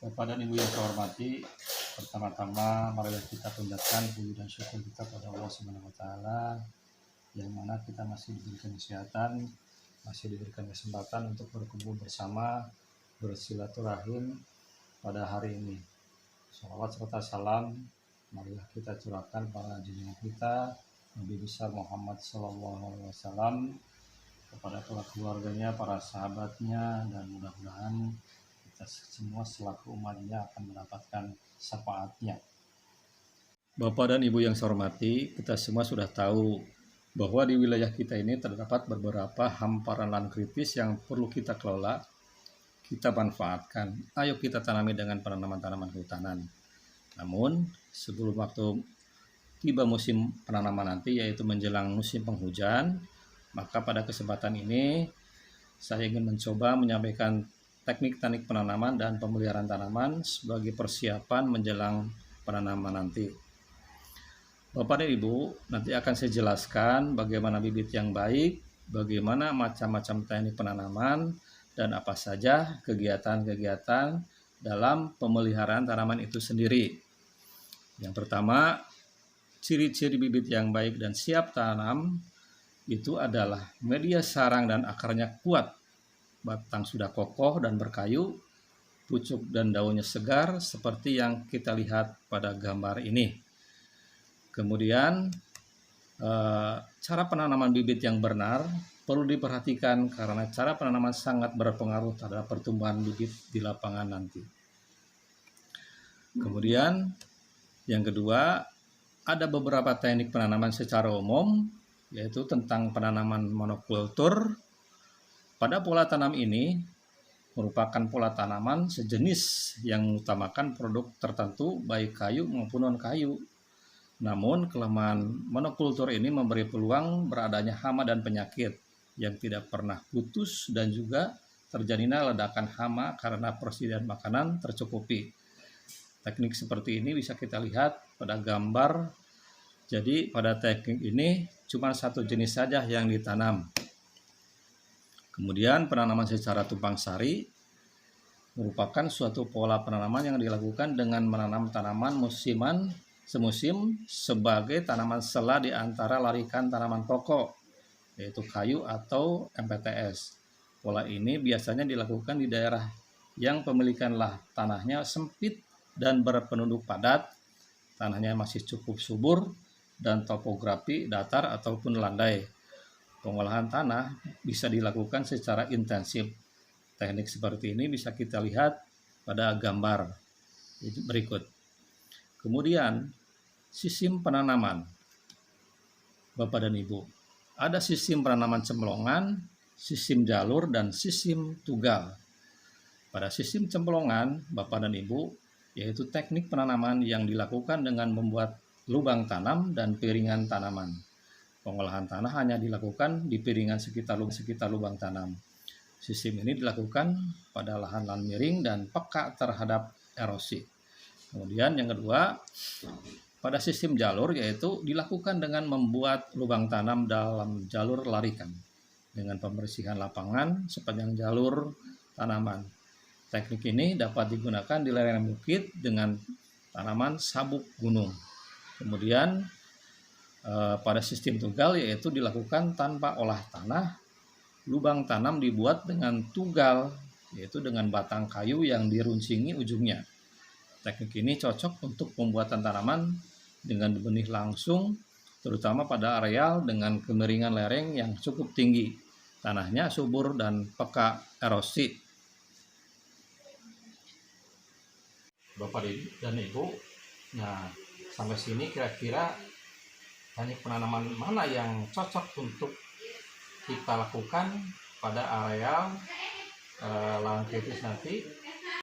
Bapak dan Ibu yang saya hormati, pertama-tama marilah kita panjatkan puji dan syukur kita pada Allah Subhanahu wa taala yang mana kita masih diberikan kesehatan, masih diberikan kesempatan untuk berkumpul bersama, bersilaturahim pada hari ini. Shalawat serta salam marilah kita curahkan para junjungan kita Nabi besar Muhammad SAW kepada keluarganya, para sahabatnya, dan mudah-mudahan kita semua selaku umatnya akan mendapatkan syafaatnya. Bapak dan Ibu yang saya hormati, kita semua sudah tahu bahwa di wilayah kita ini terdapat beberapa hamparan lahan kritis yang perlu kita kelola, kita manfaatkan. Ayo kita tanami dengan penanaman-tanaman kehutanan. Namun sebelum waktu tiba musim penanaman nanti, yaitu menjelang musim penghujan, maka pada kesempatan ini saya ingin mencoba menyampaikan teknik-teknik penanaman dan pemeliharaan tanaman sebagai persiapan menjelang penanaman nanti. Bapak dan Ibu, nanti akan saya jelaskan bagaimana bibit yang baik, bagaimana macam-macam teknik penanaman, dan apa saja kegiatan-kegiatan dalam pemeliharaan tanaman itu sendiri. Yang pertama, ciri-ciri bibit yang baik dan siap tanam itu adalah media sarang dan akarnya kuat, batang sudah kokoh dan berkayu, pucuk dan daunnya segar seperti yang kita lihat pada gambar ini. Kemudian cara penanaman bibit yang benar perlu diperhatikan karena cara penanaman sangat berpengaruh terhadap pertumbuhan bibit di lapangan nanti. Kemudian yang kedua, ada beberapa teknik penanaman secara umum, yaitu tentang penanaman monokultur. Pada pola tanam ini merupakan pola tanaman sejenis yang mengutamakan produk tertentu baik kayu maupun non-kayu. Namun kelemahan monokultur ini memberi peluang beradanya hama dan penyakit yang tidak pernah putus dan juga terjadinya ledakan hama karena persediaan makanan tercukupi. Teknik seperti ini bisa kita lihat pada gambar. Jadi pada teknik ini cuma satu jenis saja yang ditanam. Kemudian penanaman secara tumpang sari merupakan suatu pola penanaman yang dilakukan dengan menanam tanaman musiman semusim sebagai tanaman sela di antara larikan tanaman pokok, yaitu kayu atau MPTS. Pola ini biasanya dilakukan di daerah yang pemilikan tanahnya sempit dan berpenduduk padat, tanahnya masih cukup subur, dan topografi datar ataupun landai. Pengolahan tanah bisa dilakukan secara intensif. Teknik seperti ini bisa kita lihat pada gambar berikut. Kemudian, sistem penanaman. Bapak dan Ibu, ada sistem penanaman cemplongan, sistem jalur, dan sistem tugal. Pada sistem cemplongan, Bapak dan Ibu, yaitu teknik penanaman yang dilakukan dengan membuat lubang tanam dan piringan tanaman. Pengolahan tanah hanya dilakukan di piringan sekitar lubang tanam. Sistem ini dilakukan pada lahan-lahan miring dan peka terhadap erosi. Kemudian yang kedua, pada sistem jalur yaitu dilakukan dengan membuat lubang tanam dalam jalur larikan dengan pembersihan lapangan sepanjang jalur tanaman. Teknik ini dapat digunakan di lereng bukit dengan tanaman sabuk gunung. Kemudian pada sistem tugal yaitu dilakukan tanpa olah tanah, lubang tanam dibuat dengan tugal, yaitu dengan batang kayu yang diruncingi ujungnya. Teknik ini cocok untuk pembuatan tanaman dengan benih langsung, terutama pada areal dengan kemiringan lereng yang cukup tinggi, tanahnya subur dan peka erosi. Bapak dan Ibu, nah sampai sini kira-kira teknik penanaman mana yang cocok untuk kita lakukan pada areal lahan kritis nanti